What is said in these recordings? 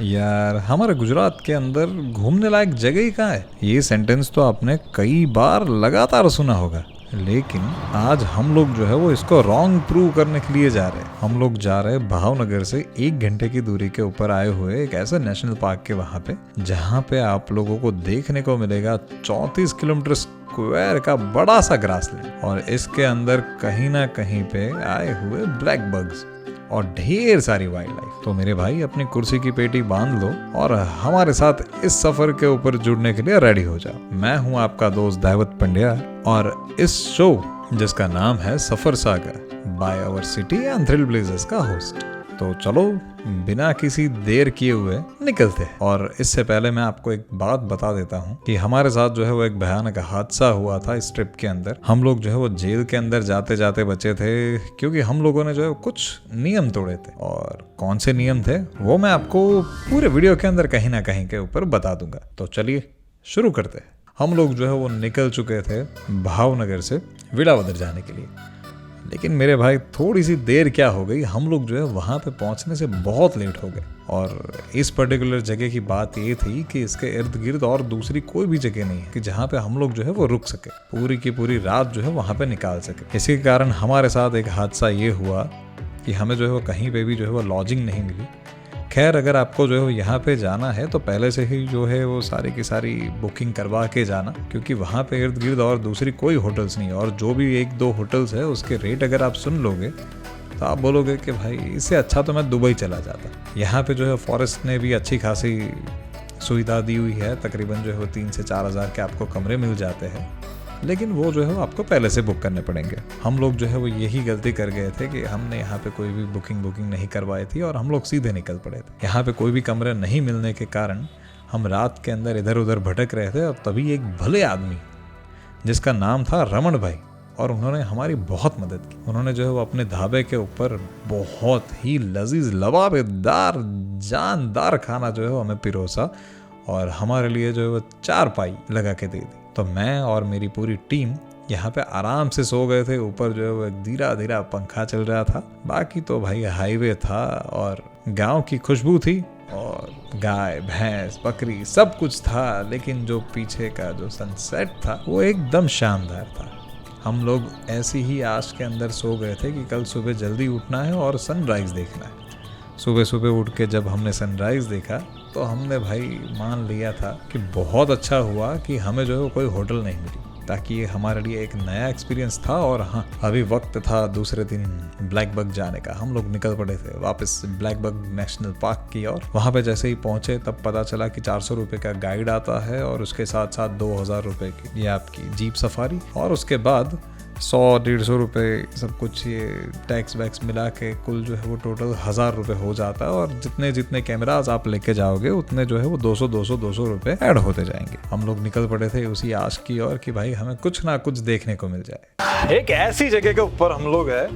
यार हमारे गुजरात के अंदर घूमने लायक जगह ही कहाँ है? ये सेंटेंस तो आपने कई बार लगातार सुना होगा, लेकिन आज हम लोग जो है वो इसको रॉन्ग प्रूव करने के लिए जा रहे हैं। हम लोग जा रहे हैं भावनगर से 1 घंटे की दूरी के ऊपर आए हुए एक ऐसे नेशनल पार्क के वहां पे, जहां पे आप लोगों को देखने को मिलेगा 34 किलोमीटर स्क्वायर का बड़ा सा ग्रासलैंड, और इसके अंदर कहीं ना कहीं पे आए हुए ब्लैक बग्स और ढेर सारी वाइल्ड लाइफ। तो मेरे भाई अपनी कुर्सी की पेटी बांध लो और हमारे साथ इस सफर के ऊपर जुड़ने के लिए रेडी हो जाओ। मैं हूं आपका दोस्त दैवत पंड्या, और इस शो जिसका नाम है Safar Sagar by our city and Thrill Blazers का होस्ट। तो चलो बिना किसी देर किए हुए निकलते हैं। और इससे पहले मैं आपको एक बात बता देता हूँ कि हमारे साथ जो है वो एक भयानक हादसा हुआ था इस ट्रिप के अंदर। हम लोग जो है वो जेल के अंदर जाते जाते बचे थे, क्योंकि हम लोगों ने जो है कुछ नियम तोड़े थे। और कौन से नियम थे वो मैं आपको पूरे वीडियो के अंदर कहीं ना कहीं के ऊपर बता दूंगा। तो चलिए शुरू करते हैं। हम लोग जो है वो निकल चुके थे भावनगर से विलावदर जाने के लिए, लेकिन मेरे भाई थोड़ी सी देर क्या हो गई, हम लोग जो है वहाँ पे पहुँचने से बहुत लेट हो गए। और इस पर्टिकुलर जगह की बात ये थी कि इसके इर्द गिर्द और दूसरी कोई भी जगह नहीं है कि जहाँ पे हम लोग जो है वो रुक सके, पूरी की पूरी रात जो है वहाँ पे निकाल सके। इसी के कारण हमारे साथ एक हादसा ये हुआ कि हमें जो है वो कहीं पे भी जो है वो लॉजिंग नहीं मिली। खैर, अगर आपको जो है यहाँ पे जाना है तो पहले से ही जो है वो सारी की सारी बुकिंग करवा के जाना, क्योंकि वहाँ पे इर्द गिर्द और दूसरी कोई होटल्स नहीं है। और जो भी 1-2 होटल्स है उसके रेट अगर आप सुन लोगे तो आप बोलोगे कि भाई इससे अच्छा तो मैं दुबई चला जाता। यहाँ पे जो है फॉरेस्ट ने भी अच्छी खासी सुविधा दी हुई है, तकरीबन जो है वो 3 से 4 हज़ार के आपको कमरे मिल जाते हैं, लेकिन वो जो है वो आपको पहले से बुक करने पड़ेंगे। हम लोग जो है वो यही गलती कर गए थे कि हमने यहाँ पे कोई भी बुकिंग नहीं करवाई थी और हम लोग सीधे निकल पड़े थे। यहाँ पे कोई भी कमरे नहीं मिलने के कारण हम रात के अंदर इधर उधर भटक रहे थे, और तभी एक भले आदमी जिसका नाम था रमन भाई, और उन्होंने हमारी बहुत मदद की। उन्होंने जो है वो अपने ढाबे के ऊपर बहुत ही लजीज लबाबेदार जानदार खाना जो है वो हमें पिरोसा, और हमारे लिए जो है वो 4 पाई लगा के दे दी। तो मैं और मेरी पूरी टीम यहाँ पे आराम से सो गए थे। ऊपर जो है वो एक धीरा धीरा पंखा चल रहा था। बाकी तो भाई हाईवे था और गांव की खुशबू थी और गाय भैंस बकरी सब कुछ था, लेकिन जो पीछे का जो सनसेट था वो एकदम शानदार था। हम लोग ऐसी ही आश के अंदर सो गए थे कि कल सुबह जल्दी उठना है और सनराइज़ देखना है। सुबह सुबह उठ के जब हमने सनराइज़ देखा तो हमने भाई मान लिया था कि बहुत अच्छा हुआ कि हमें जो है कोई होटल नहीं मिली, ताकि ये हमारे लिए एक नया एक्सपीरियंस था। और हाँ, अभी वक्त था दूसरे दिन ब्लैक बग जाने का। हम लोग निकल पड़े थे वापस ब्लैक बग नेशनल पार्क की ओर। वहाँ पे जैसे ही पहुँचे तब पता चला कि 400 रुपये का गाइड आता है, और उसके साथ साथ 2000 रुपये की ये आपकी जीप सफारी, और उसके बाद 100-150 रुपये सब कुछ ये टैक्स वैक्स मिला के कुल जो है वो टोटल 1000 रुपये हो जाता है। और जितने जितने कैमराज आप लेके जाओगे उतने जो है वो 200 रुपये ऐड होते जाएंगे। हम लोग निकल पड़े थे उसी आश की ओर कि भाई हमें कुछ ना कुछ देखने को मिल जाए। एक ऐसी जगह के ऊपर हम लोग है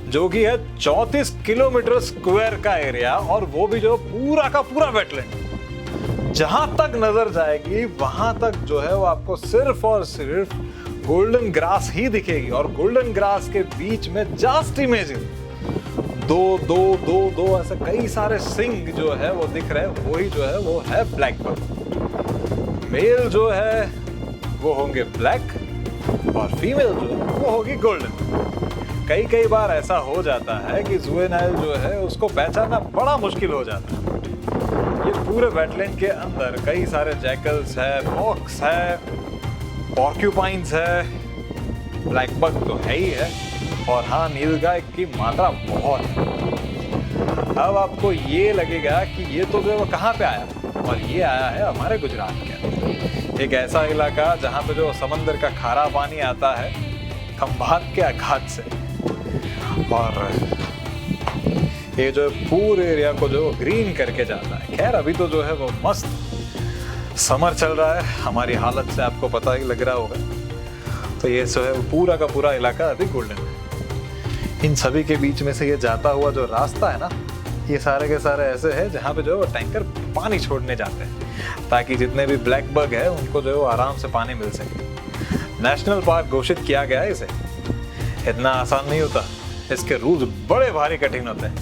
जो कि है 34 किलोमीटर स्क्वायर का एरिया, और वो भी जो पूरा का पूरा वेटलैंड। जहां तक नजर जाएगी वहां तक जो है वो आपको सिर्फ और सिर्फ गोल्डन ग्रास ही दिखेगी, और गोल्डन ग्रास के बीच में जस्ट इमेजिन दो ऐसे कई सारे सिंग जो है वो दिख रहे हैं। वही जो है वो है ब्लैक बग। मेल जो है वो होंगे ब्लैक, और फीमेल जो है वो होगी गोल्डन। कई बार ऐसा हो जाता है कि जुवेनाइल जो है उसको पहचानना बड़ा मुश्किल हो जाता है। ये पूरे वेटलैंड के अंदर कई सारे जैकल्स है, फॉक्स है, पॉर्क्यूपाइन्स है, ब्लैक बग तो है ही है, और हाँ, नीलगाय की मात्रा बहुत है। अब आपको ये लगेगा कि ये तो जो है वो कहाँ पे आया, और ये आया है हमारे गुजरात के अंदर। एक ऐसा इलाका जहाँ पे जो समंदर का खारा पानी आता है खंभात के आघात से, और ये जो पूरे एरिया को जो ग्रीन करके जाता है। खैर, अभी तो जो है वो मस्त समर चल रहा है, हमारी हालत से आपको पता ही लग रहा होगा। तो ये जो है वो पूरा का पूरा इलाका अभी गोल्डन है। इन सभी के बीच में से ये जाता हुआ जो रास्ता है ना, ये सारे के सारे ऐसे हैं जहाँ पे जो है वो टैंकर पानी छोड़ने जाते हैं, ताकि जितने भी ब्लैक बग है उनको जो है वो आराम से पानी मिल सके। नेशनल पार्क घोषित किया गया है इसे, इतना आसान नहीं होता, इसके रूल्स बड़े भारी कठिन होते हैं।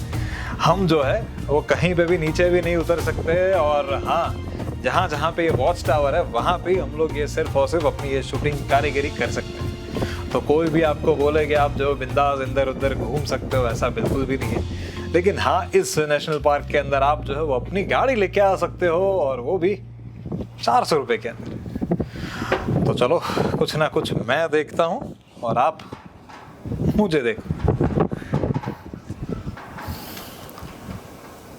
हम जो है वो कहीं पे भी नीचे भी नहीं उतर सकते, और हाँ, जहाँ जहाँ पे ये वॉच टावर है वहाँ पे हम लोग ये सिर्फ और सिर्फ अपनी ये शूटिंग कारीगरी कर सकते हैं। तो कोई भी आपको बोले कि आप जो बिंदास इधर उधर घूम सकते हो, ऐसा बिल्कुल भी नहीं है। लेकिन हाँ, इस नेशनल पार्क के अंदर आप जो है वो अपनी गाड़ी लेके आ सकते हो, और वो भी 400 रुपये के अंदर। तो चलो कुछ ना कुछ मैं देखता हूँ और आप मुझे देखो।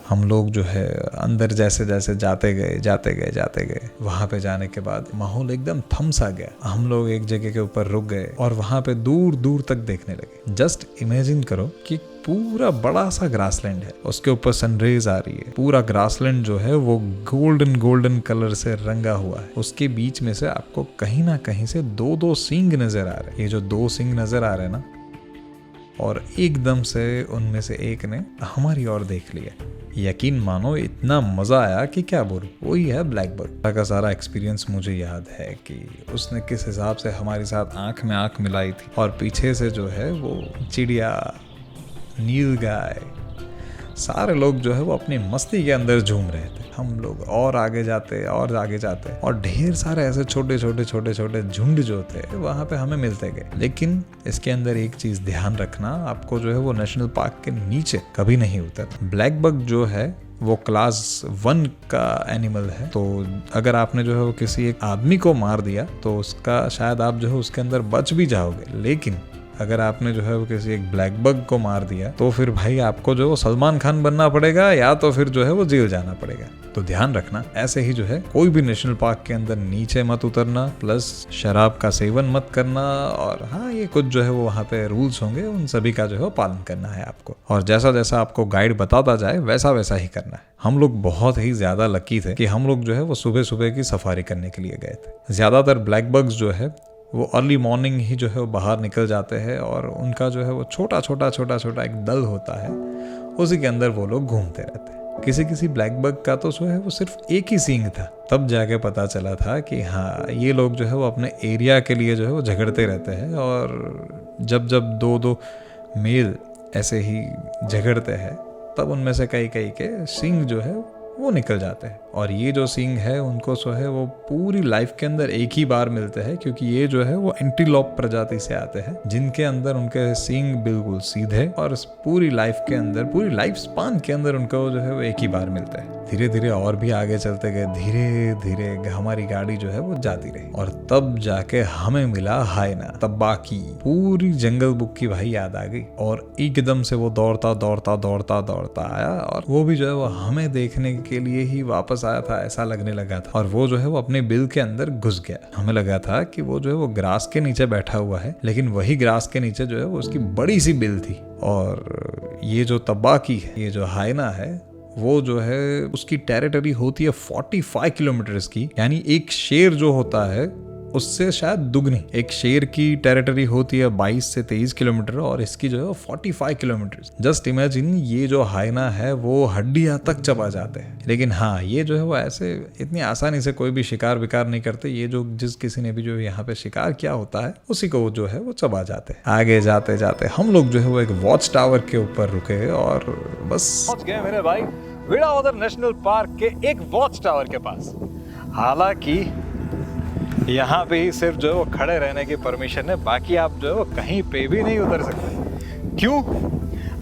हम लोग जो है अंदर जैसे जैसे जाते गए, वहाँ पे जाने के बाद माहौल एकदम थम सा गया। हम लोग एक जगह के ऊपर रुक गए और वहाँ पे दूर दूर तक देखने लगे। जस्ट इमेजिन करो कि पूरा बड़ा सा ग्रासलैंड है, उसके ऊपर सनरेज आ रही है, पूरा ग्रासलैंड जो है वो गोल्डन कलर से रंगा हुआ है। उसके बीच में से आपको कहीं ना कहीं से दो दो सींग नजर आ रहे हैं। ये जो दो सींग नजर आ रहे हैं ना, और एकदम से उनमें से एक ने हमारी ओर देख लिया। यकीन मानो इतना मजा आया कि क्या बोलूं। वही है ब्लैक बग का सारा एक्सपीरियंस। मुझे याद है कि उसने किस हिसाब से हमारे साथ आंख में आंख मिलाई थी, और पीछे से जो है वो चिड़िया, नील गाय, सारे लोग जो है वो अपनी मस्ती के अंदर झूम रहे थे। हम लोग और आगे जाते और ढेर सारे ऐसे छोटे छोटे झुंड जो थे वहाँ पे हमें मिलते गए। लेकिन इसके अंदर एक चीज ध्यान रखना, आपको जो है वो नेशनल पार्क के नीचे कभी नहीं उतर। ब्लैक बग जो है वो क्लास 1 का एनिमल है, तो अगर आपने जो है वो किसी एक आदमी को मार दिया तो उसका शायद आप जो है उसके अंदर बच भी जाओगे। लेकिन अगर आपने जो है वो किसी एक ब्लैक बग को मार दिया तो फिर भाई आपको जो है सलमान खान बनना पड़ेगा, या तो फिर जो है वो जेल जाना पड़ेगा। तो ध्यान रखना, ऐसे ही जो है कोई भी नेशनल पार्क के अंदर नीचे मत उतरना, प्लस शराब का सेवन मत करना, और हाँ, ये कुछ जो है वो वहाँ पे रूल्स होंगे, उन सभी का जो है पालन करना है आपको। और जैसा जैसा आपको गाइड बताता जाए वैसा वैसा ही करना है। हम लोग बहुत ही ज्यादा लकी थे कि हम लोग जो है वो सुबह सुबह की सफारी करने के लिए गए थे। ज्यादातर ब्लैक बग्स जो है वो अर्ली मॉर्निंग ही जो है वो बाहर निकल जाते हैं, और उनका जो है वो छोटा छोटा एक दल होता है, उसी के अंदर वो लोग घूमते रहते हैं। किसी ब्लैक बग का तो जो है वो सिर्फ एक ही सींग था। तब जाके पता चला था कि हाँ, ये लोग जो है वो अपने एरिया के लिए जो है वो झगड़ते रहते हैं, और जब दो मेल ऐसे ही झगड़ते हैं तब उनमें से कई के सींग जो है वो निकल जाते हैं। और ये जो सींग है उनको जो है वो पूरी लाइफ के अंदर एक ही बार मिलते हैं, क्योंकि ये जो है वो एंटीलोप प्रजाति से आते हैं, जिनके अंदर उनके सींग बिल्कुल सीधे, और पूरी लाइफ के अंदर, पूरी लाइफ स्पान के अंदर उनको जो है वो एक ही बार मिलता है। धीरे धीरे और भी आगे चलते गए, धीरे धीरे हमारी गाड़ी जो है वो जाती रही, और तब जाके हमें मिला हाइना, तब्बाकी। पूरी जंगल बुक की भाई याद आ गई, और एकदम से वो दौड़ता आया, और वो भी जो है वो हमें देखने के लिए ही वापस आया था, ऐसा लगने लगा था। और वो जो है वो अपने बिल के अंदर घुस गया। हमें लगा था कि वो जो है वो ग्रास के नीचे बैठा हुआ है, लेकिन वही ग्रास के नीचे जो है वो उसकी बड़ी सी बिल थी। और ये जो तब्बाकी है, ये जो हाइना है, वो जो है उसकी टेरिटरी होती है 45 किलोमीटर्स की, यानी एक शेर जो होता है उससे शायद दुगनी। एक शेर की टेरिटरी होती है 22 से 23 किलोमीटर, और इसकी जो है 45 किलोमीटर। जस्ट इमेजिन, ये जो हाइना है वो हड्डियां तक चबा जाते हैं। लेकिन हाँ, ये जो है वो ऐसे इतनी आसानी से कोई भी शिकार विकार नहीं करते। ये जो जिस किसी ने भी जो यहाँ पे शिकार किया होता है उसी को जो है वो चबा जाते हैं। आगे जाते जाते हम लोग जो है वो एक वॉच टावर के ऊपर रुके, और बस पहुंच गए मेरे भाई वेलावदर नेशनल पार्क के एक वॉच टावर के पास। हालांकि यहाँ पे ही सिर्फ जो है वो खड़े रहने की परमिशन है, बाकी आप जो है वो कहीं पे भी नहीं उतर सकते। क्यों?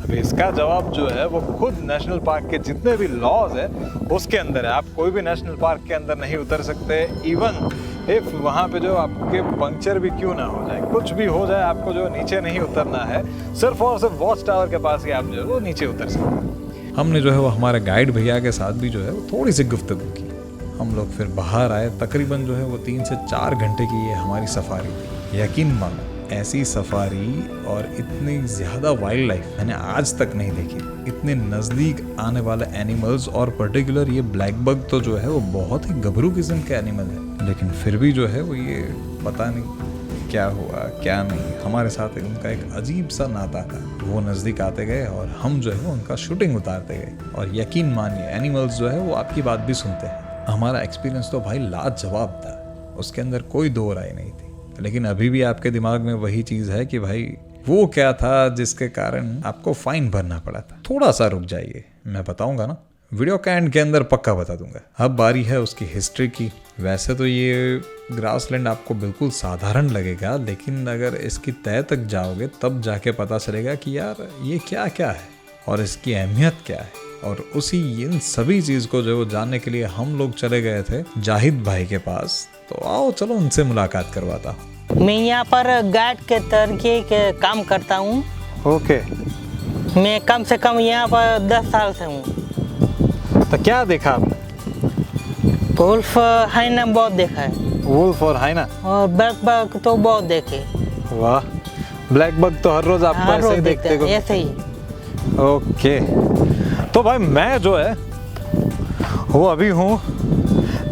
अभी इसका जवाब जो है वो खुद नेशनल पार्क के जितने भी लॉज है उसके अंदर है। आप कोई भी नेशनल पार्क के अंदर नहीं उतर सकते। इवन इफ वहाँ पे जो आपके पंक्चर भी क्यों ना हो जाए, कुछ भी हो जाए, आपको जो नीचे नहीं उतरना है। सिर्फ और सिर्फ वॉच टावर के पास ही आप जो है वो नीचे उतर सकते। हमने जो है वो हमारे गाइड भैया के साथ भी जो है वो थोड़ी सी गुफ्तगू की। हम लोग फिर बाहर आए। तकरीबन जो है वो 3 से 4 घंटे की ये हमारी सफारी थी। यकीन मानो, ऐसी सफारी और इतनी ज़्यादा वाइल्ड लाइफ मैंने आज तक नहीं देखी। इतने नज़दीक आने वाले एनिमल्स, और पर्टिकुलर ये ब्लैक बग तो जो है वो बहुत ही गभरू किस्म के एनिमल है, लेकिन फिर भी जो है वो ये पता नहीं क्या हुआ क्या नहीं, हमारे साथ उनका एक अजीब सा नाता था। वो नज़दीक आते गए और हम जो है उनका शूटिंग उतारते गए। और यकीन मानिए, एनिमल्स जो है वो आपकी बात भी सुनते हैं। हमारा एक्सपीरियंस तो भाई लाजवाब था, उसके अंदर कोई दो राय नहीं थी। लेकिन अभी भी आपके दिमाग में वही चीज़ है कि भाई वो क्या था जिसके कारण आपको फाइन भरना पड़ा था। थोड़ा सा रुक जाइए, मैं बताऊंगा ना, वीडियो के एंड के अंदर पक्का बता दूंगा। अब बारी है उसकी हिस्ट्री की। वैसे तो ये ग्रासलैंड आपको बिल्कुल साधारण लगेगा, लेकिन अगर इसकी तह तक जाओगे तब जाके पता चलेगा कि यार ये क्या क्या है और इसकी अहमियत क्या है। और उसी इन सभी चीज़ को जो जानने के लिए हम लोग चले गए थे जाहिद भाई के पास। तो आओ चलो उनसे मुलाकात करवाता हूँ। मैं यहाँ पर गाइड के तरीके के काम करता हूँ। ओके। मैं कम से कम यहाँ पर 10 साल से हूँ। तो क्या देखा आपने? वुल्फ हाइना बहुत देखा है। वुल्फ और हाइना और ब्लैक बग तो बहुत देखे। वाह, ब्लैक बग तो हर रोज आपको ऐसे ही देखते हो? ऐसे ही। ओके, तो भाई मैं जो है वो अभी हूँ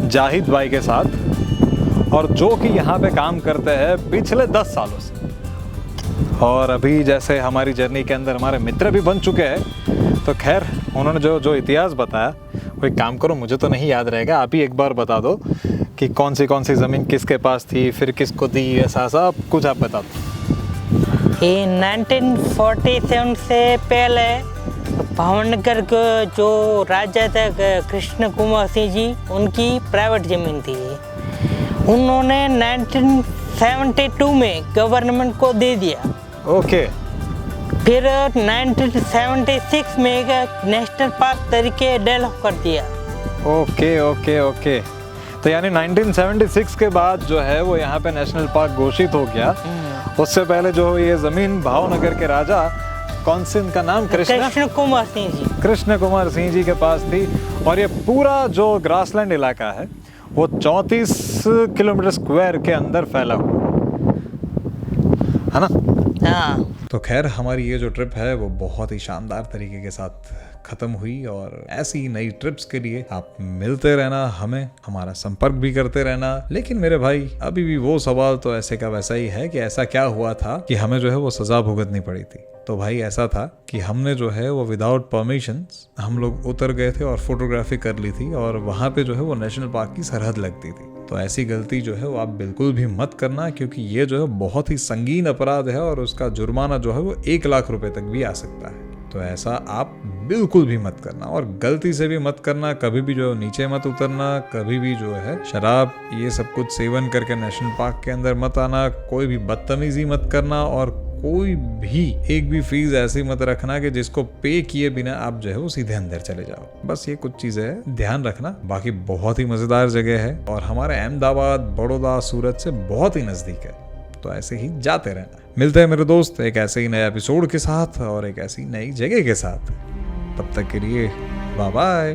जाहिद भाई के साथ, और जो कि यहाँ पे काम करते हैं पिछले 10 सालों से। और अभी जैसे हमारी जर्नी के अंदर हमारे मित्र भी बन चुके हैं। तो खैर उन्होंने जो इतिहास बताया, वो एक काम करो, मुझे तो नहीं याद रहेगा, आप ही एक बार बता दो कि कौन सी ज़मीन किसके पास थी, फिर किसको दी, ऐसा सब कुछ आप बता दो। ये 1947 से पहले भावनगर के जो राजा थे कृष्ण कुमार सिंह जी, उनकी प्राइवेट ज़मीन थी। उन्होंने 1972 में गवर्नमेंट को दे दिया। ओके। फिर 1976 में एक नेशनल पार्क तरीके डेवलप कर दिया। ओके ओके ओके, तो यानी 1976 के बाद जो है वो यहाँ पे नेशनल पार्क घोषित हो गया। उससे पहले जो ये ज़मीन भावनगर के राजा, कौन से इनका नाम? कृष्ण कुमार सिंह जी। कृष्ण कुमार सिंह जी के पास थी। और ये पूरा जो ग्रासलैंड इलाका है वो 34 किलोमीटर स्क्वायर के अंदर फैला हुआ है ना? हाँ। तो खैर हमारी ये जो ट्रिप है वो बहुत ही शानदार तरीके के साथ खत्म हुई, और ऐसी नई ट्रिप्स के लिए आप मिलते रहना, हमें हमारा संपर्क भी करते रहना। लेकिन मेरे भाई अभी भी वो सवाल तो ऐसे का वैसा ही है कि ऐसा क्या हुआ था कि हमें जो है वो सजा भुगतनी पड़ी थी। तो भाई ऐसा था कि हमने जो है वो विदाउट परमिशंस हम लोग उतर गए थे और फोटोग्राफी कर ली थी, और वहाँ पे जो है वो नेशनल पार्क की सरहद लगती थी। तो ऐसी गलती जो है वो आप बिल्कुल भी मत करना, क्योंकि ये जो है बहुत ही संगीन अपराध है और उसका जुर्माना जो है वो 1 लाख रुपए तक भी आ सकता है। तो ऐसा आप बिल्कुल भी मत करना, और गलती से भी मत करना। कभी भी जो नीचे मत उतरना, कभी भी जो है शराब ये सब कुछ सेवन करके नेशनल पार्क के अंदर मत आना, कोई भी बदतमीजी मत करना, और कोई भी एक भी फीस ऐसी मत रखना कि जिसको पे किए बिना आप जो है वो सीधे अंदर चले जाओ। बस ये कुछ चीजें ध्यान रखना। बाकी बहुत ही मजेदार जगह है और हमारे अहमदाबाद, बड़ौदा, सूरत से बहुत ही नजदीक है। तो ऐसे ही जाते रहना। मिलते हैं मेरे दोस्त एक ऐसे ही नए एपिसोड के साथ और एक ऐसी नई जगह के साथ। तब तक के लिए बाय बाय।